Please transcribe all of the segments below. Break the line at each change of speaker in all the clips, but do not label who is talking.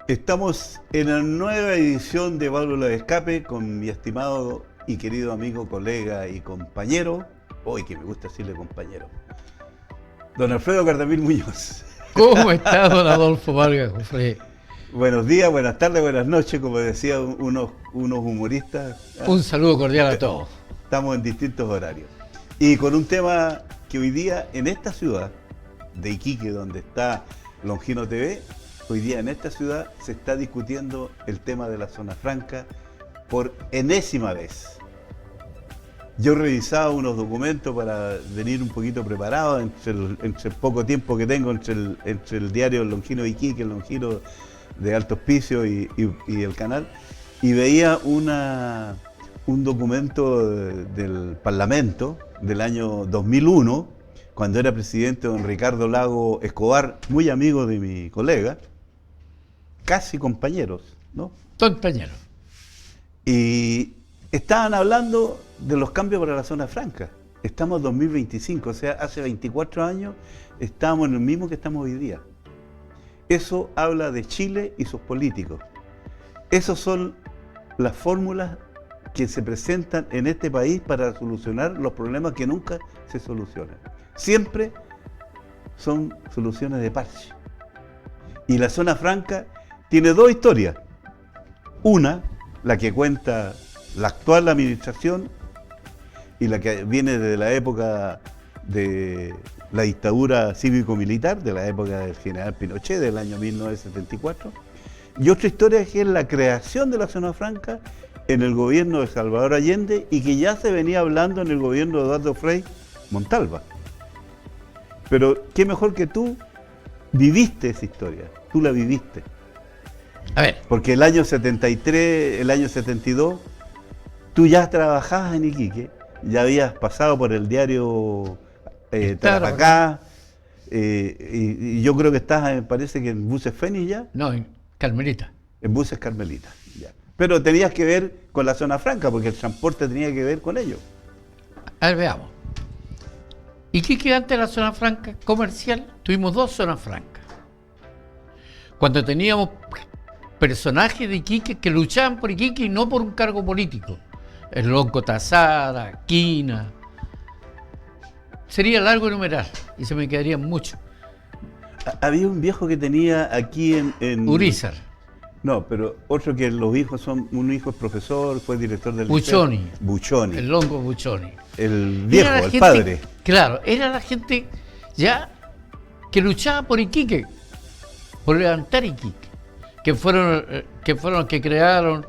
Estamos en la nueva edición de Válvula de Escape con mi estimado y querido amigo, colega y compañero, hoy que me gusta decirle compañero, don Alfredo Cardamil Muñoz.
¿Cómo está don Adolfo Vargas, Jofre?
Buenos días, buenas tardes, buenas noches, como decían unos humoristas.
Un saludo cordial a todos.
Estamos en distintos horarios. Y con un tema que hoy día en esta ciudad de Iquique, donde está Longino TV, hoy día en esta ciudad se está discutiendo el tema de la zona franca por enésima vez. Yo revisaba unos documentos para venir un poquito preparado entre el poco tiempo que tengo entre el diario Longino de Iquique, el Longino de Alto Hospicio y el canal, y veía un documento del Parlamento del año 2001, cuando era presidente don Ricardo Lago Escobar, muy amigo de mi colega, casi compañeros, ¿no?
Compañero.
Y estaban hablando de los cambios para la zona franca. Estamos en 2025, o sea, hace 24 años estábamos en el mismo que estamos hoy día. Eso habla de Chile y sus políticos. Esas son las fórmulas que se presentan en este país para solucionar los problemas que nunca se solucionan. Siempre son soluciones de parche. Y la zona franca tiene dos historias. Una, la que cuenta la actual administración y la que viene de la época de la dictadura cívico-militar, de la época del general Pinochet, del año 1974. Y otra historia que es la creación de la zona franca en el gobierno de Salvador Allende y que ya se venía hablando en el gobierno de Eduardo Frei Montalva. Pero qué mejor que tú viviste esa historia, tú la viviste.
A ver.
Porque el año 73, el año 72, tú ya trabajabas en Iquique, ya habías pasado por el diario Tarapacá, y yo creo que estás, parece que en Buses Fénix ya.
No, en Carmelita.
En Buses Carmelita, ya. Pero tenías que ver con la zona franca, porque el transporte tenía que ver con ello.
A ver, veamos. Iquique, antes de la zona franca comercial, tuvimos dos zonas francas. Cuando teníamos personajes de Iquique que luchaban por Iquique y no por un cargo político. El Lonco Tazara, Quina. Sería largo enumerar y se me quedarían mucho.
Había un viejo que tenía aquí en
Urizar.
No, pero otro que los hijos son, un hijo es profesor, fue director del
Buchoni.
liceo. Buchoni.
El Lonco Buchoni.
El viejo, el
gente,
padre.
Claro, era la gente ya que luchaba por Iquique, por levantar Iquique, que fueron los que crearon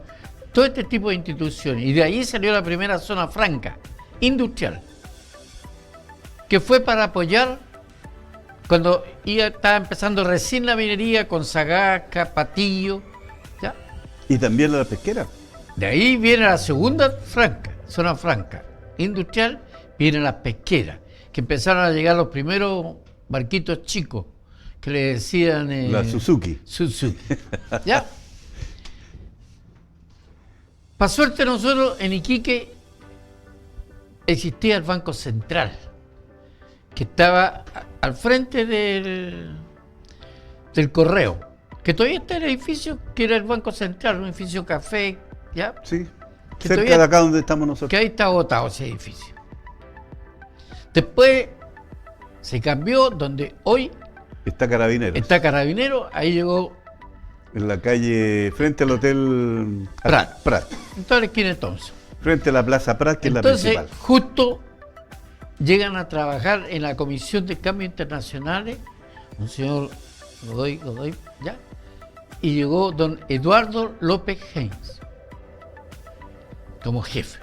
todo este tipo de instituciones. Y de ahí salió la primera zona franca, industrial, que fue para apoyar cuando estaba empezando recién la minería con Sagasta, Patillo, ¿ya?
Y también la pesquera.
De ahí viene la segunda franca, zona franca, industrial, vienen las pesqueras, que empezaron a llegar los primeros barquitos chicos, que le decían...
la Suzuki.
Suzuki, ¿ya? Para suerte nosotros en Iquique existía el Banco Central, que estaba al frente del correo, que todavía está el edificio, que era el Banco Central, un edificio café, ¿ya?
Sí,
Que
cerca de acá donde estamos nosotros.
Que ahí está botado ese edificio. Después se cambió, donde hoy
está Carabineros.
está Carabinero, ahí llegó
En la calle, frente al Hotel
Prat. En toda la esquina de Thompson.
Frente a la Plaza Prat, que
Entonces,
es la principal.
justo llegan a trabajar en la Comisión de Cambios Internacionales, un señor Godoy, ¿ya? Y llegó don Eduardo López Heinz como jefe.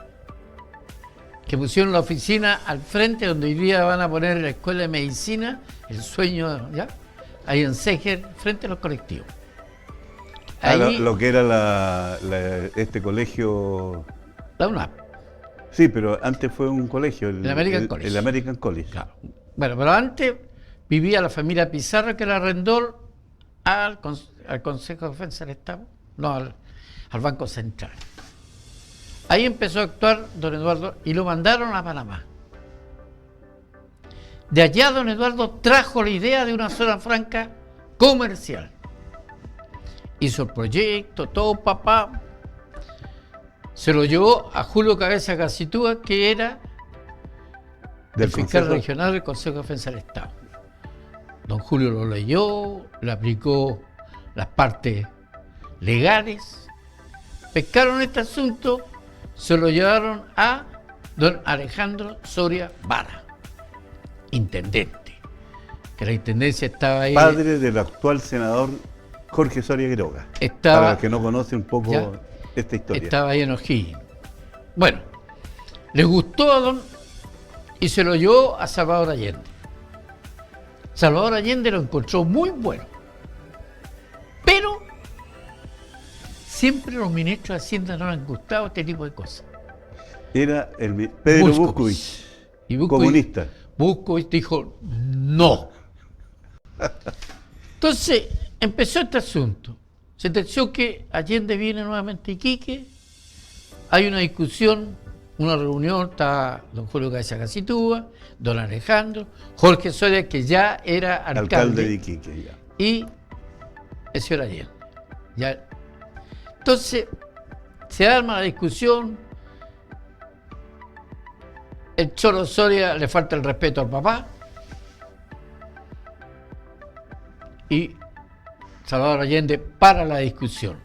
Que pusieron la oficina al frente, donde hoy día van a poner la Escuela de Medicina, el sueño, ¿ya? Ahí en Seger, frente a los colectivos. Ahí,
Lo que era este colegio.
la UNAP.
Sí, pero antes fue un colegio,
El American College.
El American College.
Claro. Bueno, pero antes vivía la familia Pizarro, que la arrendó al Consejo de Defensa del Estado, no, al Banco Central. Ahí empezó a actuar don Eduardo y lo mandaron a Panamá. De allá don Eduardo trajo la idea de una zona franca comercial. hizo el proyecto, todo papá. Se lo llevó a Julio Cabeza Gacitúa, que era el fiscal regional del Consejo de Defensa del Estado. Don Julio lo leyó, le aplicó las partes legales, pescaron este asunto, se lo llevaron a don Alejandro Soria Vara, intendente, que la intendencia estaba ahí.
Padre del actual senador Jorge Soria Quiroga. Para los que no conocen un poco ya, esta historia.
Estaba ahí en O'Higgins. Bueno, les gustó a don y se lo llevó a Salvador Allende. Salvador Allende lo encontró muy bueno, pero siempre los ministros de Hacienda no les han gustado este tipo de cosas.
Era el Pedro Buscovich, comunista.
Buscovich dijo no. Entonces empezó este asunto. Se entendió que Allende viene nuevamente a Iquique, hay una discusión, una reunión, está don Julio Cabeza Gacitúa, don Alejandro, Jorge Soria, que ya era alcalde
de Iquique, ya.
Y el señor Allende. Ya. Entonces, se arma la discusión, el Cholo Soria le falta el respeto al papá, y Salvador Allende para la discusión.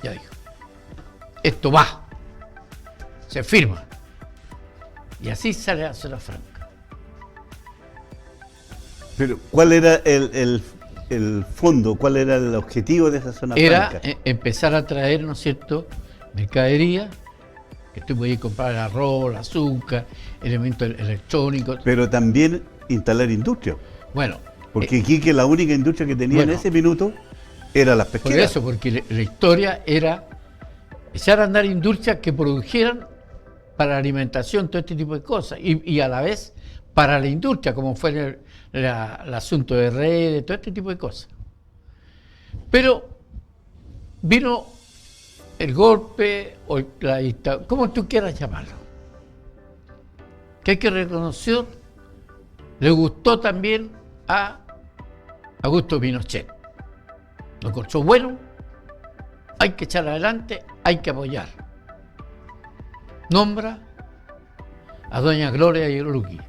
Ya dijo, esto va, se firma. Y así sale la zona franca.
Pero, ¿cuál era el fondo? ¿Cuál era el objetivo de esa zona franca?
Era empezar a traer, ¿no es cierto?, mercadería, que tú podías comprar el arroz, el azúcar, elementos electrónicos.
Pero también instalar industria.
Bueno.
Porque Iquique la única industria que tenía en ese minuto era las pesqueras.
Por eso, porque la historia era echar a andar industrias que produjeran para la alimentación, todo este tipo de cosas, y a la vez para la industria, como fue el asunto de redes, todo este tipo de cosas. Pero vino el golpe, o la dictadura, como tú quieras llamarlo, que hay que reconocer, le gustó también a Augusto Pinochet. Lo encontró bueno, hay que echar adelante, hay que apoyar. Nombra a doña Gloria Yerluqui.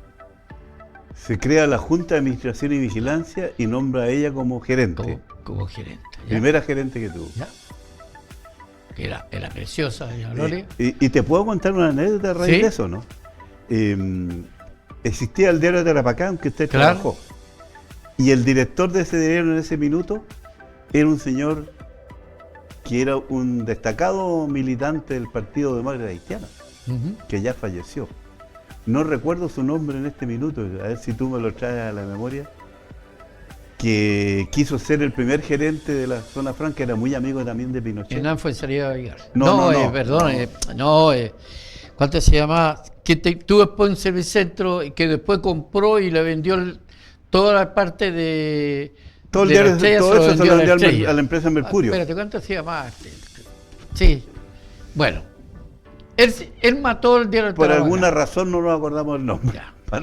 Se crea la Junta de Administración y Vigilancia y nombra a ella como gerente.
Como gerente. ¿Ya?
Primera gerente que tuvo.
¿Ya? Que era preciosa doña Gloria.
Y te puedo contar una anécdota a raíz de eso, ¿no? Existía el diario de Tarapacá, aunque usted trabajó. Y el director de ese diario en ese minuto era un señor que era un destacado militante del Partido Demócrata Cristiano, que ya falleció. No recuerdo su nombre en este minuto, a ver si tú me lo traes a la memoria, que quiso ser el primer gerente de la zona franca, era muy amigo también de Pinochet.
Hernán Fuenzalía Vigar. ¿Cuánto se llama? Que tuvo después un servicentro que después compró y le vendió toda la parte de...
Todo el diario, todo eso se lo vendió a la empresa Mercurio.
Espérate, ¿cuánto se llama? Sí. Bueno. Él mató el diario del
Por
Tarapacá.
alguna razón no nos acordamos el nombre. Para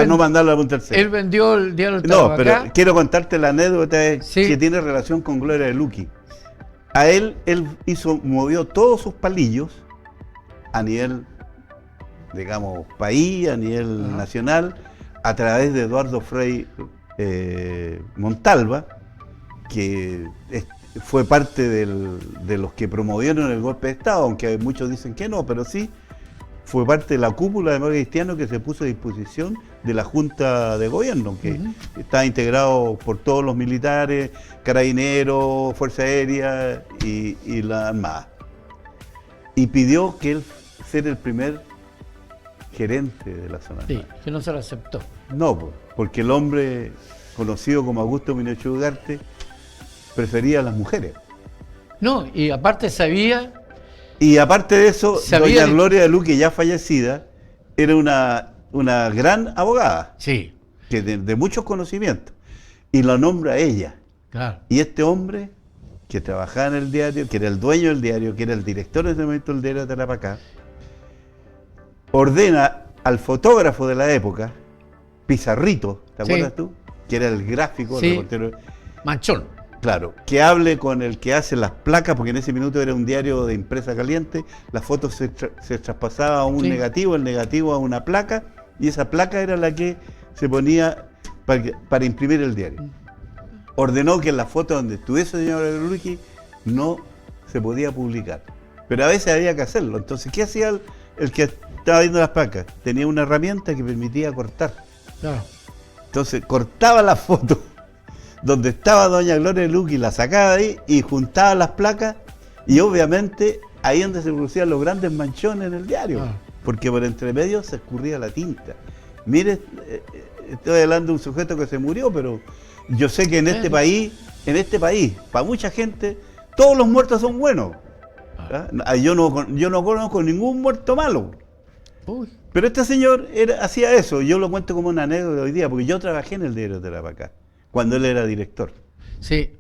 no mandarlo a un tercero.
Él vendió el diario del Tarapacá.
No, pero quiero contarte la anécdota que tiene relación con Gloria Yerluqui. A él movió todos sus palillos a nivel, digamos, país, a nivel nacional, a través de Eduardo Frei Montalva, que fue parte de los que promovieron el golpe de Estado, aunque muchos dicen que no, pero sí, fue parte de la cúpula de Demócrata Cristiano que se puso a disposición de la Junta de Gobierno, que está integrado por todos los militares, carabineros, Fuerza Aérea y la Armada. Y pidió que él ser el primer gerente de la zona.
Sí, que no se lo aceptó.
No, porque el hombre conocido como Augusto Pinochet Ugarte prefería a las mujeres.
No, y aparte sabía...
Y aparte de eso, doña Gloria Yerluqui, ya fallecida, era una gran abogada.
Sí.
Que de muchos conocimientos. Y la nombra a ella.
Claro.
Y este hombre, que trabajaba en el diario, que era el dueño del diario, que era el director en ese momento del diario de Tarapacá, ordena al fotógrafo de la época, Pizarrito, ¿te acuerdas tú? Que era el gráfico, el reportero. Claro, que hable con el que hace las placas, porque en ese minuto era un diario de impresa caliente, la foto se traspasaba a un negativo, el negativo a una placa, y esa placa era la que se ponía para imprimir el diario. Ordenó que en la foto donde estuviese el señor Alegrucci no se podía publicar. Pero a veces había que hacerlo. Entonces, ¿qué hacía el que estaba viendo las placas? Tenía una herramienta que permitía cortar.
Claro.
Entonces, cortaba la foto donde estaba doña Gloria Alegrucci, la sacaba de ahí y juntaba las placas, y obviamente ahí es donde se producían los grandes manchones en el diario, porque por entre medio se escurría la tinta. Mire, estoy hablando de un sujeto que se murió, pero yo sé que en este país, para mucha gente, todos los muertos son buenos. Yo no conozco ningún muerto malo.
Uy.
Pero este señor hacía eso. Yo lo cuento como una anécdota hoy día, porque yo trabajé en el diario de Tarapacá cuando él era director.
Sí.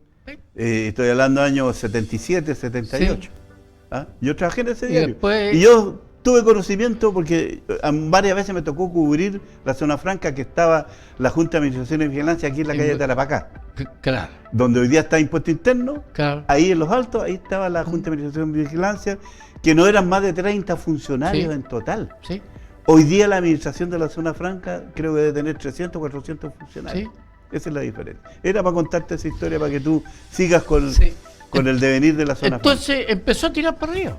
Estoy hablando de años 77, 78. Sí. Yo trabajé en ese diario.
Después...
Y yo tuve conocimiento porque varias veces me tocó cubrir la zona franca que estaba la Junta de Administración y Vigilancia aquí en la calle de Tarapacá.
Claro.
Donde hoy día está Impuesto Interno. Claro. Ahí en Los Altos, ahí estaba la Junta de Administración y Vigilancia, que no eran más de 30 funcionarios en total.
Sí.
Hoy día la administración de la zona franca creo que debe tener 300, 400 funcionarios. Sí. Esa es la diferencia. Era para contarte esa historia para que tú sigas con el devenir de la zona franca.
Entonces empezó a tirar para arriba.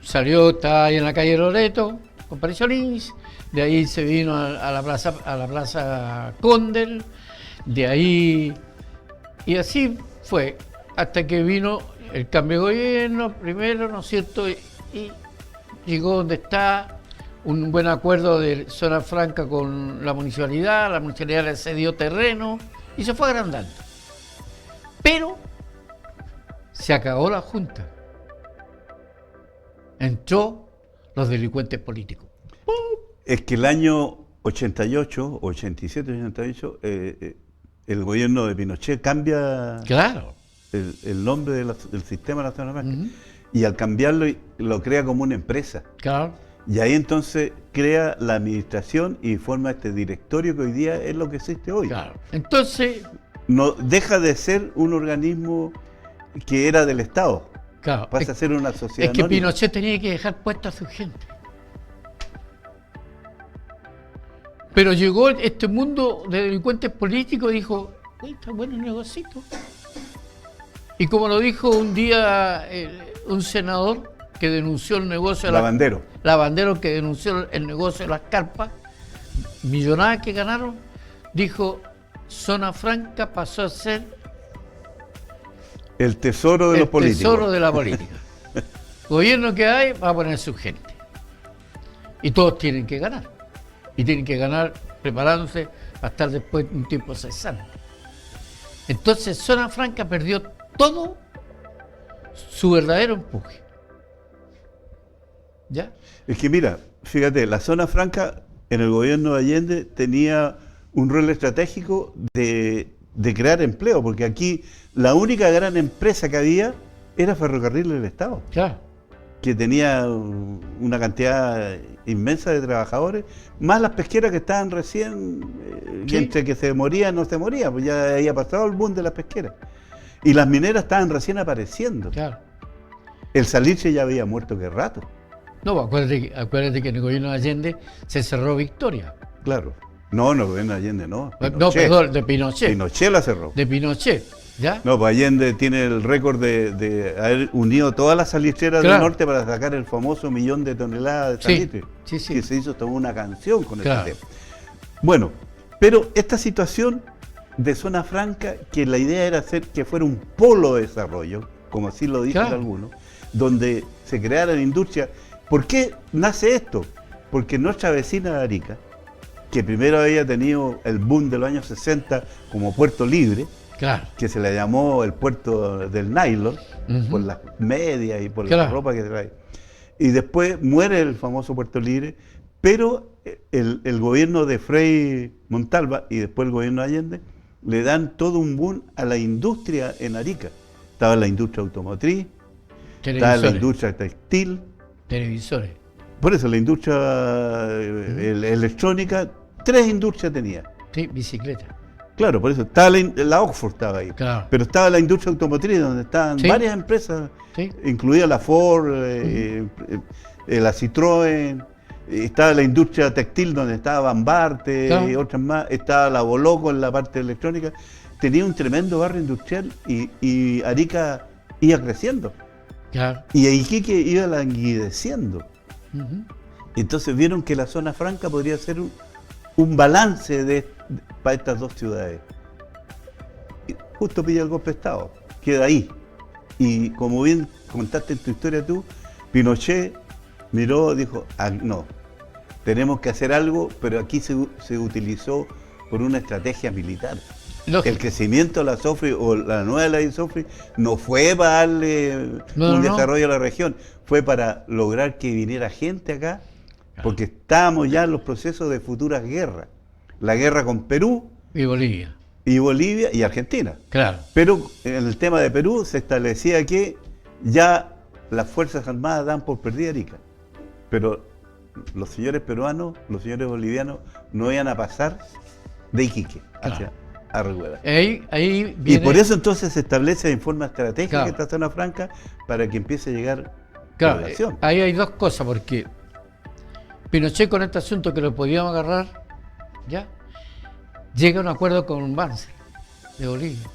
Salió, estaba ahí en la calle Loreto, con Solís, de ahí se vino a la plaza Condel, de ahí, y así fue, hasta que vino el cambio de gobierno primero, ¿no es cierto? Y llegó donde está un buen acuerdo de zona franca con la municipalidad le cedió terreno y se fue agrandando. Pero se acabó la Junta. Entró los delincuentes políticos.
Es que el año 88, 87, 88, el gobierno de Pinochet cambia el nombre del sistema nacional franca, y al cambiarlo lo crea como una empresa.
Claro.
Y ahí entonces crea la administración y forma este directorio que hoy día es lo que existe hoy.
Claro. Entonces...
No deja de ser un organismo que era del Estado.
Claro.
Pasa a ser una sociedad.
Es que anónima. Pinochet tenía que dejar puesta a su gente. Pero llegó este mundo de delincuentes políticos y dijo, está bueno el negocito. Y como lo dijo un día un senador que denunció el negocio de Lavandero, que denunció el negocio de las carpas, millonadas que ganaron, dijo, Zona Franca pasó a ser
el tesoro de los políticos.
El tesoro de la política. Gobierno que hay va a poner su gente. Y todos tienen que ganar. Y tienen que ganar preparándose para estar después de un tiempo cesante. Entonces Zona Franca perdió todo su verdadero empuje. ¿Ya?
Es que mira, fíjate, la Zona Franca en el gobierno de Allende tenía un rol estratégico de crear empleo, porque aquí la única gran empresa que había era Ferrocarril del Estado.
Claro.
Que tenía una cantidad inmensa de trabajadores, más las pesqueras que estaban recién, y entre que se moría no se moría, pues ya había pasado el boom de las pesqueras. Y las mineras estaban recién apareciendo.
Claro.
El Salitre ya había muerto que rato.
No, acuérdate que en el gobierno de Allende se cerró Victoria.
Claro. No, el gobierno de Allende no.
Pinochet. No, perdón, de Pinochet.
Pinochet la cerró.
De Pinochet, ¿ya?
No, pues Allende tiene el récord de haber unido todas las salitreras del norte para sacar el famoso 1.000.000 de toneladas de salitre.
Sí.
Que se hizo toda una canción con ese tema. Bueno, pero esta situación de Zona Franca, que la idea era hacer que fuera un polo de desarrollo, como así lo dicen algunos, donde se crearan industrias. ¿Por qué nace esto? Porque nuestra vecina de Arica, que primero había tenido el boom de los años 60 como puerto libre, que se le llamó el puerto del nylon, por las medias y por la ropa que trae. Y después muere el famoso puerto libre, pero el gobierno de Frei Montalva y después el gobierno de Allende le dan todo un boom a la industria en Arica. Estaba la industria automotriz, estaba la industria textil,
televisores.
Por eso la industria electrónica, 3 industrias tenía.
Sí, bicicleta.
Claro, por eso estaba la Oxford estaba ahí.
Claro.
Pero estaba la industria automotriz, donde estaban
Sí.
varias empresas,
Sí.
incluida la Ford, la Citroën, estaba la industria textil, donde estaba Bambarte,
Claro.
y otras más, estaba la Boloco en la parte electrónica. Tenía un tremendo barrio industrial y Arica iba creciendo.
Claro.
Y Iquique iba languideciendo.
Ujú.
Entonces vieron que la zona franca podría ser un balance para estas dos ciudades. Y justo pilla el golpe de Estado, queda ahí. Y como bien contaste en tu historia tú, Pinochet miró, dijo, no, tenemos que hacer algo, pero aquí se utilizó por una estrategia militar.
Lógico.
El crecimiento de la SOFRI o la nueva ley de SOFRI no fue para darle un desarrollo a la región, fue para lograr que viniera gente acá, porque estábamos ya en los procesos de futuras guerras. La guerra con Perú
Y Bolivia.
y Bolivia y Argentina.
Claro.
Pero en el tema de Perú se establecía que ya las Fuerzas Armadas dan por perdida Arica. Pero los señores peruanos, los señores bolivianos no iban a pasar de Iquique hacia Argüeda.
Ahí viene...
Y por eso entonces se establece en forma estratégica
Claro.
esta zona franca para que empiece a llegar
Claro,
población.
ahí hay dos cosas, porque Pinochet con este asunto que lo podíamos agarrar, ya, llega a un acuerdo con Banzer, de Bolivia.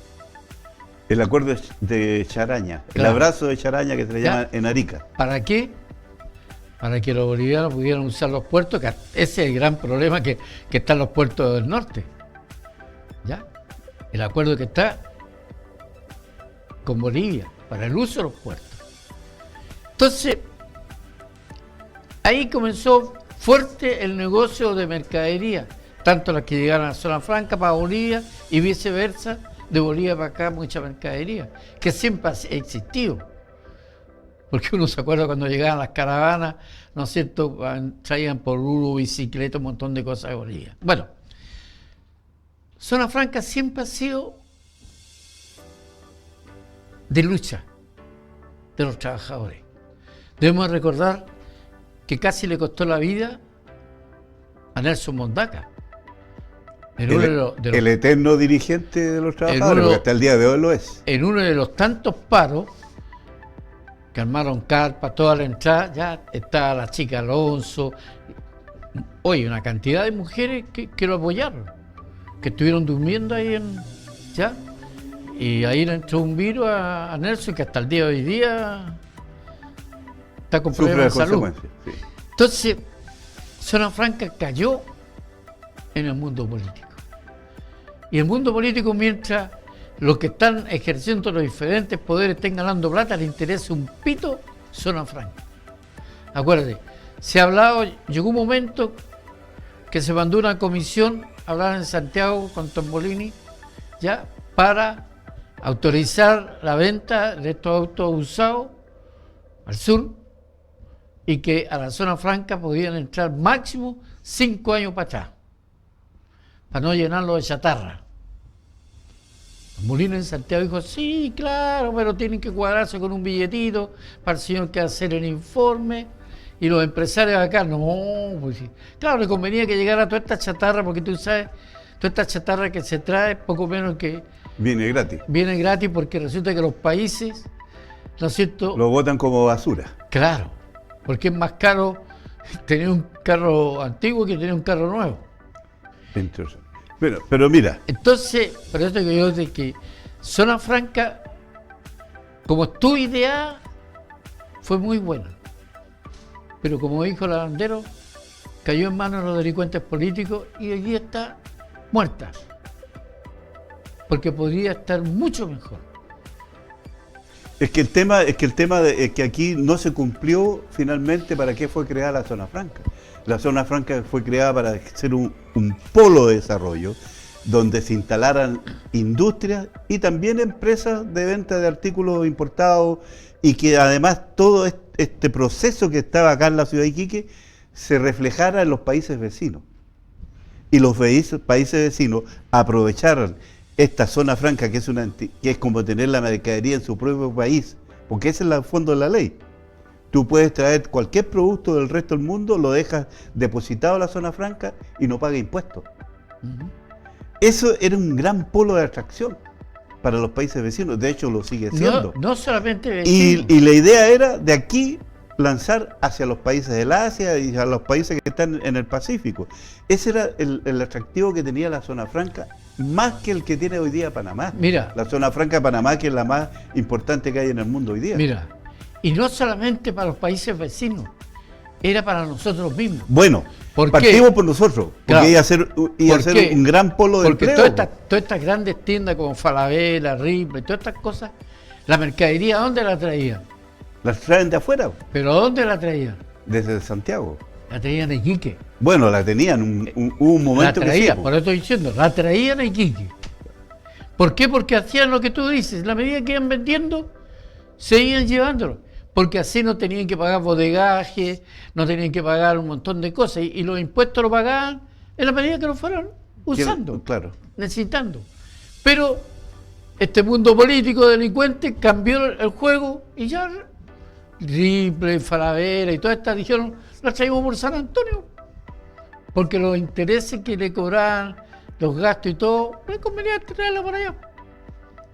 El acuerdo de Charaña, el
Claro.
abrazo de Charaña que se le
Ya.
llama en Arica.
¿Para qué? Para que los bolivianos pudieran usar los puertos, que ese es el gran problema que están los puertos del norte. ¿Ya? El acuerdo que está con Bolivia para el uso de los puertos. Entonces, ahí comenzó fuerte el negocio de mercadería, tanto las que llegaron a la zona franca para Bolivia y viceversa, de Bolivia para acá mucha mercadería, que siempre ha existido. Porque uno se acuerda cuando llegaban las caravanas, ¿no es cierto? Traían por Uru, bicicleta, un montón de cosas de Bolivia. Bueno, Zona Franca siempre ha sido de lucha de los trabajadores. Debemos recordar que casi le costó la vida a Nelson Mondaca.
El eterno dirigente de los trabajadores, porque hasta el día de hoy lo es.
En uno de los tantos paros que armaron carpas, toda la entrada, ya estaba la chica Alonso. Oye, una cantidad de mujeres que lo apoyaron, que estuvieron durmiendo ahí ¿ya? Y ahí le entró un virus a Nelson que hasta el día de hoy día está con problemas de salud.
Sí.
Entonces, Zona Franca cayó en el mundo político. Y el mundo político, mientras los que están ejerciendo los diferentes poderes estén ganando plata, le interesa un pito Zona Franca. Acuérdate, se ha hablado, llegó un momento que se mandó una comisión a hablar en Santiago con Tombolini, ya, para autorizar la venta de estos autos usados al sur y que a la Zona Franca podían entrar máximo 5 años para atrás, para no llenarlo de chatarra. Molina en Santiago dijo, sí, claro, pero tienen que cuadrarse con un billetito para el señor que hacer el informe. Y los empresarios acá, no, pues sí. Claro, le convenía que llegara toda esta chatarra, porque tú sabes, toda esta chatarra que se trae, poco menos que...
Viene gratis.
Viene gratis porque resulta que los países, ¿no es cierto?
Lo botan como basura.
Claro, porque es más caro tener un carro antiguo que tener un carro nuevo.
Entonces, pero mira.
Entonces, por eso que yo digo que Zona Franca, como tu idea, fue muy buena. Pero como dijo Lavandero, cayó en manos de los delincuentes políticos y hoy día está muerta. Porque podría estar mucho mejor.
Es que el tema es que aquí no se cumplió finalmente para qué fue creada la Zona Franca. La Zona Franca fue creada para ser un polo de desarrollo donde se instalaran industrias y también empresas de venta de artículos importados y que además todo este proceso que estaba acá en la ciudad de Iquique se reflejara en los países vecinos. Y los países vecinos aprovecharan esta Zona Franca, que es como tener la mercadería en su propio país, porque ese es el fondo de la ley. Tú puedes traer cualquier producto del resto del mundo, lo dejas depositado en la Zona Franca y no paga impuestos. eso era un gran polo de atracción para los países vecinos, de hecho lo sigue siendo.
No solamente vecinos.
Y la idea era de aquí lanzar hacia los países del Asia y a los países que están en el Pacífico. Ese era el atractivo que tenía la zona franca, más que el que tiene hoy día Panamá.
Mira,
la zona franca de Panamá, que es la más importante que hay en el mundo hoy día.
Mira, y no solamente para los países vecinos, era para nosotros mismos.
Bueno,
¿por
partimos
qué?
por nosotros, porque
Claro.
iba a ser un gran polo de
Porque
empleo.
todas estas grandes tiendas como Falabella, Ripley, todas estas cosas, la mercadería, ¿dónde la traían?
Las traen de afuera,
¿Pero dónde la traían?
desde Santiago.
La traían a Iquique.
Bueno, la tenían, hubo un
La
momento que sí.
traían, por eso estoy diciendo, la traían a Iquique. ¿Por qué? Porque hacían lo que tú dices, la medida que iban vendiendo, seguían llevándolo. Porque así no tenían que pagar bodegaje, no tenían que pagar un montón de cosas. Y los impuestos lo pagaban en la medida que lo fueron usando,
Claro.
necesitando. Pero este mundo político delincuente cambió el juego y ya Ripley, Falabella y todas estas dijeron, las traímos por San Antonio. Porque los intereses que le cobraban, los gastos y todo, no es conveniente traerla por allá.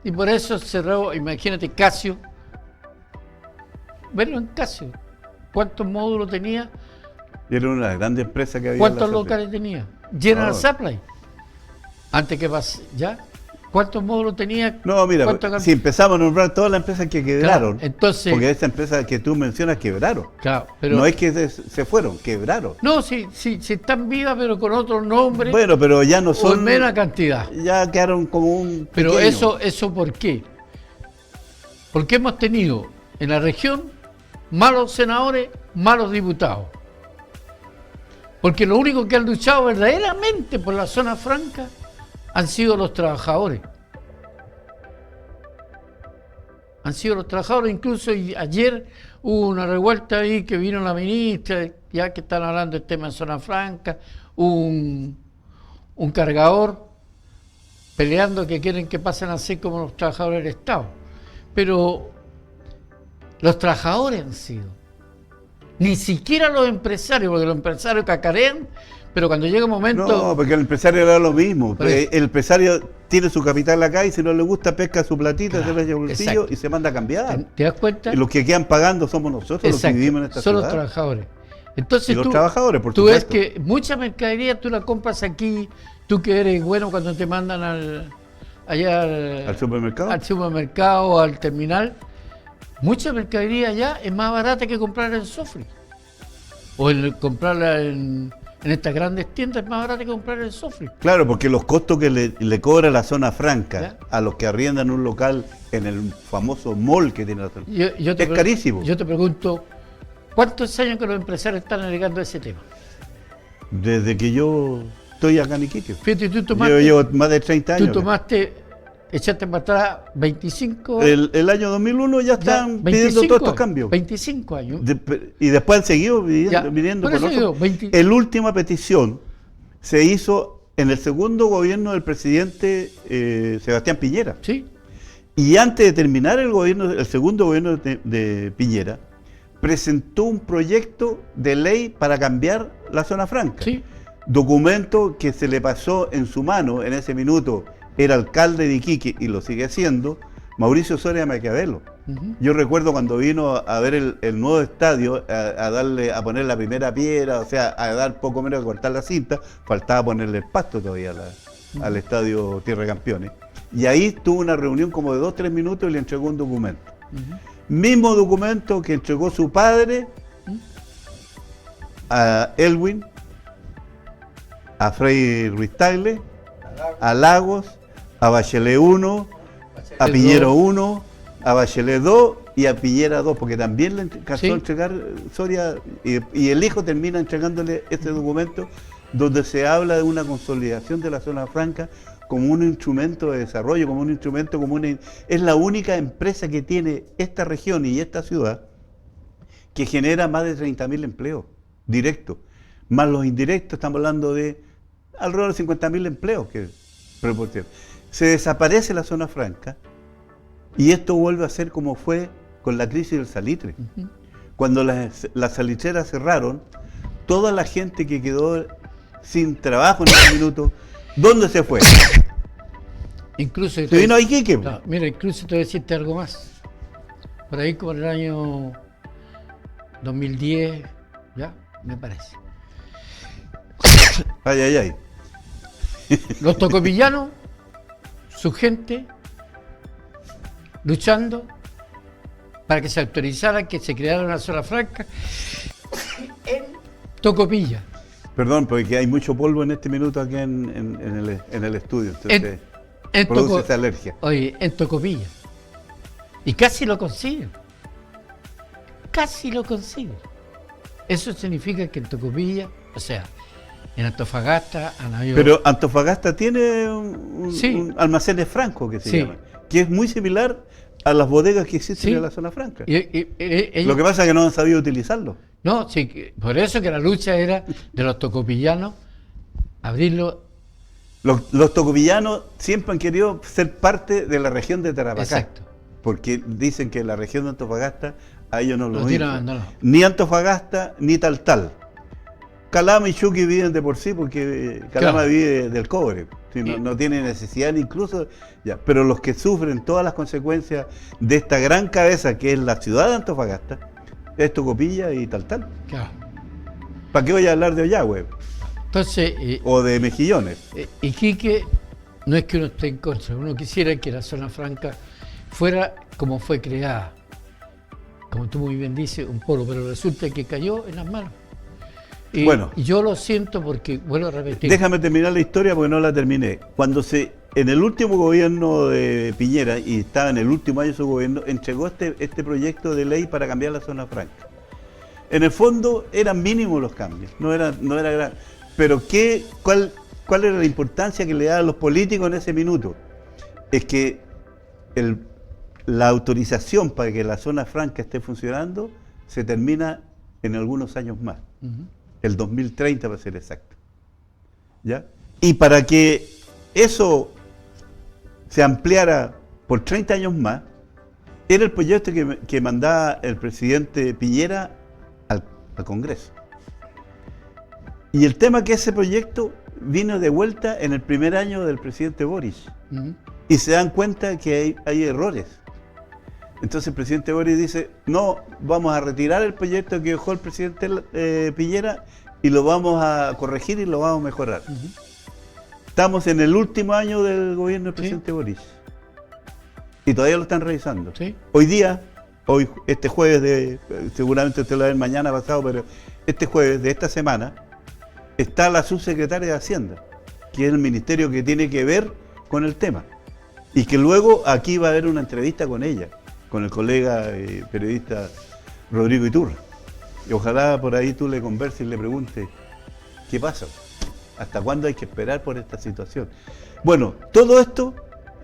Y por eso cerró, imagínate, Casio. Verlo en Casio. ¿Cuántos módulos tenía?
Era una de las grandes empresas que había.
¿Cuántos
en la
locales tenía? General
No.
Supply. Antes que pase, ¿ya? ¿Cuántos módulos tenía?
No, mira,
¿Cuántos
si empezamos a nombrar todas las empresas que quebraron,
Claro, entonces,
porque estas empresas que tú mencionas quebraron.
claro, pero
No es que se fueron, quebraron.
no, sí están vivas, pero con otros nombres
Bueno, pero ya no
o
son.
en menos cantidad.
Ya quedaron como un.
Pero
pequeño.
eso ¿por qué? Porque hemos tenido en la región malos senadores, malos diputados. Porque lo único que han luchado verdaderamente por la zona franca han sido los trabajadores. Han sido los trabajadores, incluso ayer hubo una revuelta ahí que vino la ministra, ya que están hablando del tema de zona franca, un cargador peleando que quieren que pasen así como los trabajadores del Estado. Pero los trabajadores han sido. Ni siquiera los empresarios, porque los empresarios cacarean, pero cuando llega un momento...
No, porque el empresario era lo mismo.
Por eso.
El empresario tiene su capital acá y si no le gusta pesca su platita,
Claro,
se le echa el bolsillo
exacto.
y se manda a cambiar.
¿Te das cuenta?
Y los que quedan pagando somos nosotros, los que
Exacto,
vivimos en esta
son los
ciudad.
trabajadores. Entonces
Y los trabajadores, por
tú ves
supuesto.
que mucha mercadería tú la compras aquí, tú que eres bueno cuando te mandan allá
¿Al supermercado?
al supermercado o al terminal, mucha mercadería allá es más barata que comprarla en Sofri. O comprarla en estas grandes tiendas es más barata que comprarla en Sofri.
Claro, porque los costos que le cobra la zona franca
¿Ya?
a los que arriendan un local en el famoso mall que tiene la zona,
Yo te
es carísimo.
Yo te pregunto, ¿cuántos años que los empresarios están alegando ese tema?
Desde que yo estoy acá en Iquique.
Fíjate, tú
Yo
tomaste,
llevo más de 30 años.
tú
acá.
tomaste, echaste para atrás 25
El año 2001 ya están pidiendo todos estos cambios.
25 años.
Y después han seguido
Ya,
viniendo
por
con
eso
otros.
digo, 20.
La última petición se hizo en el segundo gobierno del presidente Sebastián Piñera.
Sí,
Y antes de terminar el segundo gobierno de Piñera, presentó un proyecto de ley para cambiar la zona franca.
sí.
Documento que se le pasó en su mano en ese minuto el alcalde de Iquique, y lo sigue siendo, Mauricio Soria Maquiavelo.
Ujú.
Yo recuerdo cuando vino a ver el nuevo estadio, a poner la primera piedra, o sea, a dar poco menos que cortar la cinta, faltaba ponerle el pasto todavía al estadio Tierra de Campeones. Y ahí tuvo una reunión como de 2-3 minutos y le entregó un documento.
Ujú.
Mismo documento que entregó su padre a Elwin, a Frei Ruiz Tagle, a Lagos, a Bachelet 1, a Piñero 1, a Bachelet 2 y a Piñera 2, porque también le alcanzó
Sí.
a entregar Soria, y el hijo termina entregándole este documento donde se habla de una consolidación de la zona franca como un instrumento de desarrollo, como un instrumento, es la única empresa que tiene esta región y esta ciudad que genera más de 30.000 empleos directos, más los indirectos, estamos hablando de alrededor de 50.000 empleos que proporciona. Se desaparece la zona franca y esto vuelve a ser como fue con la crisis del salitre.
Ujú.
Cuando las salitreras cerraron, toda la gente que quedó sin trabajo en ese minuto, ¿Dónde se fue?
Incluso
Se vino a Iquique.
no, mira, incluso te voy a decirte algo más. Por ahí como en el año 2010, ya, me parece.
Ay, ay, ay.
Los tocopillanos, su gente, luchando para que se autorizara que se creara una zona franca en Tocopilla.
Perdón, porque hay mucho polvo en este minuto aquí en el estudio. Entonces,
En
produce esa alergia.
Oye, en Tocopilla. Y casi lo consiguen. Casi lo consiguen. Eso significa que en Tocopilla, o sea, en Antofagasta han habido...
Pero Antofagasta tiene
Sí.
un almacenes franco que se
Sí.
llama, que es muy similar a las bodegas que existen
Sí.
en la zona franca.
ellos-
Lo que pasa es que no han sabido utilizarlo.
No, sí, por eso que la lucha era de los tocopillanos abrirlo.
Los tocopillanos siempre han querido ser parte de la región de Tarapacá.
Exacto.
Porque dicen que la región de Antofagasta a ellos no
Lo
lo
tienen
dicen.
abandonado.
Ni Antofagasta ni Taltal. Calama y Chuqui viven de por sí porque Calama
Claro.
vive del cobre. Sí, no,
Y-
no tiene necesidad ni incluso... Ya, pero los que sufren todas las consecuencias de esta gran cabeza que es la ciudad de Antofagasta es Tocopilla y Taltal.
Claro.
¿Para qué voy a hablar de Ollagüe?
Entonces,
O de Mejillones.
Iquique no es que uno esté en contra, uno quisiera que la zona franca fuera como fue creada. Como tú muy bien dices, un polo, pero resulta que cayó en las manos. Y,
Bueno.
y yo lo siento porque, vuelvo a repetir,
Déjame terminar la historia porque no la terminé. En el último gobierno de Piñera, y estaba en el último año de su gobierno, entregó este proyecto de ley para cambiar la zona franca. En el fondo eran mínimos los cambios, no era gran. Pero ¿cuál era la importancia que le daban los políticos en ese minuto? Es que la autorización para que la zona franca esté funcionando se termina en algunos años más.
Ujú.
El 2030 para ser exacto. ¿Ya? Y para que eso se ampliara por 30 años más, era el proyecto que mandaba el presidente Piñera al Congreso. Y el tema que ese proyecto vino de vuelta en el primer año del presidente Boris.
Ujú.
Y se dan cuenta que hay errores. Entonces el presidente Boris dice, no, vamos a retirar el proyecto que dejó el presidente Piñera y lo vamos a corregir y lo vamos a mejorar.
Ujú.
Estamos en el último año del gobierno del
Sí.
presidente Boris. Y todavía lo están revisando.
Sí.
Este jueves, seguramente usted lo va a ver mañana pasado, pero este jueves de esta semana, está la subsecretaria de Hacienda, que es el ministerio que tiene que ver con el tema. Y que luego aquí va a haber una entrevista con ella, con el colega periodista Rodrigo Iturra. Y ojalá por ahí tú le converses y le preguntes, ¿qué pasa? ¿Hasta cuándo hay que esperar por esta situación? Bueno, todo esto,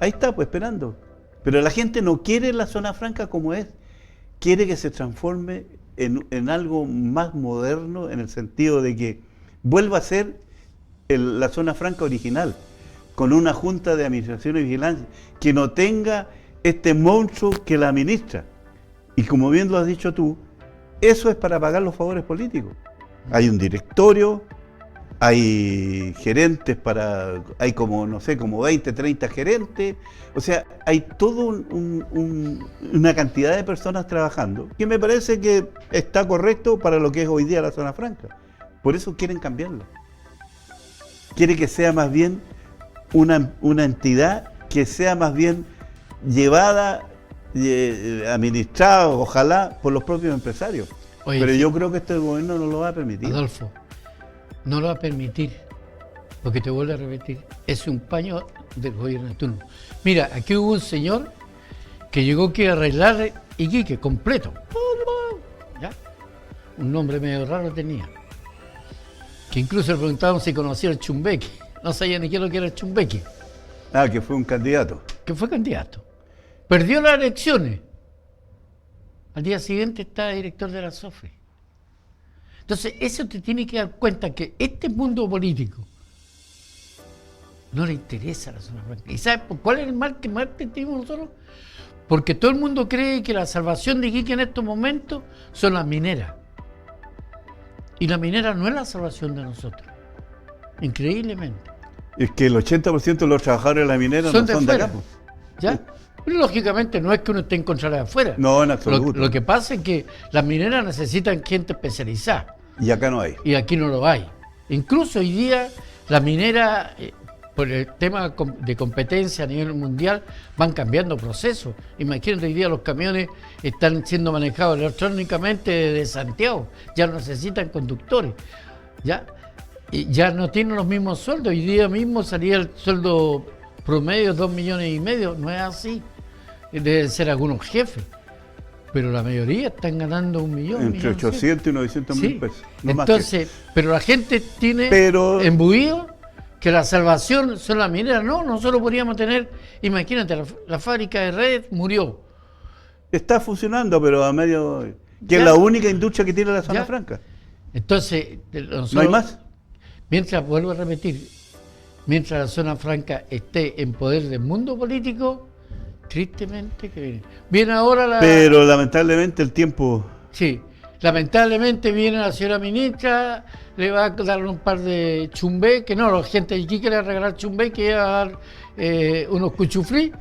ahí está, pues esperando. Pero la gente no quiere la zona franca como es, quiere que se transforme en algo más moderno, en el sentido de que vuelva a ser la zona franca original, con una junta de administración y vigilancia, que no tenga este monstruo que la administra. Y como bien lo has dicho tú, eso es para pagar los favores políticos. Hay un directorio, hay gerentes hay como, no sé, como 20, 30 gerentes, o sea, hay todo una cantidad de personas trabajando, que me parece que está correcto para lo que es hoy día la zona franca. Por eso quieren cambiarlo. Quiere que sea más bien una entidad que sea más bien llevada, administrada, ojalá, por los propios empresarios.
Oye,
Pero
sí.
yo creo que este gobierno no lo va a permitir.
Adolfo, no lo va a permitir, porque te vuelvo a repetir, es un paño del gobierno de turno. Mira, aquí hubo un señor que llegó aquí a arreglar Iquique completo. ¿Ya? Un nombre medio raro tenía. Que incluso le preguntaban si conocía el Chumbeque. No sabía ni qué es lo que era el Chumbeque,
Ah, que fue un candidato.
que fue candidato. Perdió las elecciones. Al día siguiente está director de la SOFRE. Entonces, eso te tiene que dar cuenta que este mundo político no le interesa la zona franca. ¿Y sabes por cuál es el mal que más tenemos nosotros? Porque todo el mundo cree que la salvación de Iquique en estos momentos son las mineras. Y la minera no es la salvación de nosotros. Increíblemente.
Es que el 80% de los trabajadores de la minera no son de acá. Pues.
¿Ya? Pero, lógicamente no es que uno esté en contra de afuera.
No, en absoluto.
Lo que pasa es que las mineras necesitan gente especializada.
Y acá no hay.
Y aquí no lo hay. Incluso hoy día las mineras, por el tema de competencia a nivel mundial, van cambiando procesos. Imagínate, hoy día los camiones están siendo manejados electrónicamente desde Santiago. Ya no necesitan conductores. ¿Ya? Y ya no tienen los mismos sueldos. Hoy día mismo salía el sueldo promedio 2,5 millones. No es así. Deben ser algunos jefes. Pero la mayoría están ganando 1 millón.
Entre 800 y 900 mil pesos. No
entonces, pero la gente tiene embuido que la salvación son las mineras. No, nosotros podríamos tener, imagínate, la fábrica de Red murió.
Está funcionando, pero a medio... Que es la única industria que tiene la zona franca.
Entonces, nosotros,
¿no hay más?
Mientras, vuelvo a repetir, mientras la zona franca esté en poder del mundo político, tristemente que viene. Viene ahora la...
Pero lamentablemente el tiempo...
Sí, lamentablemente viene la señora ministra, le va a dar un par de chumbé, que no, la gente de aquí quiere regalar chumbé, que iba a dar unos cuchuflí,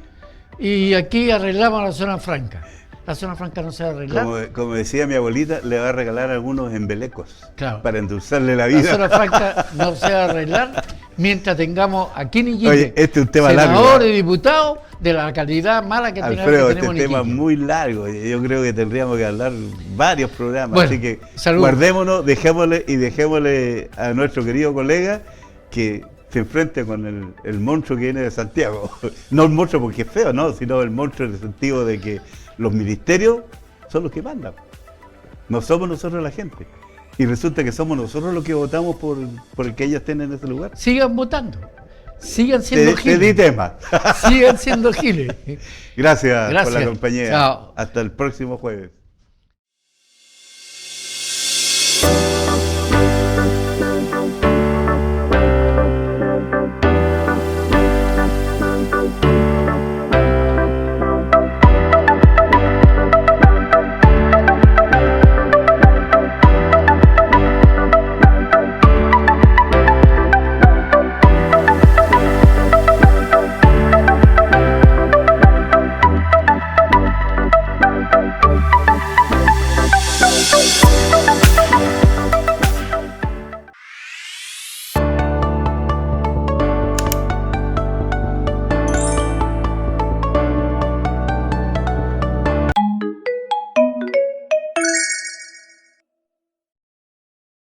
y aquí arreglamos la zona franca. La zona franca no se va a arreglar.
Como decía mi abuelita, le va a regalar algunos embelecos,
claro,
para endulzarle la vida.
La zona franca no se va a arreglar mientras tengamos aquí en Iquique,
oye, este es un tema
senadores
largo,
y diputados de la calidad mala que
Alfredo,
tenemos
este
en
tema es
Iquique.
muy largo. Yo creo que tendríamos que hablar varios programas.
Bueno,
así que
salud.
Guardémonos, dejémosle a nuestro querido colega que se enfrente con el monstruo que viene de Santiago. No el monstruo porque es feo, no, sino el monstruo en el sentido de que los ministerios son los que mandan. No somos nosotros la gente. Y resulta que somos nosotros los que votamos por el que ellos estén en ese lugar.
Sigan votando. Sigan siendo
giles. Te di tema.
Sigan siendo giles.
Gracias por la compañía.
Chao.
Hasta el próximo jueves.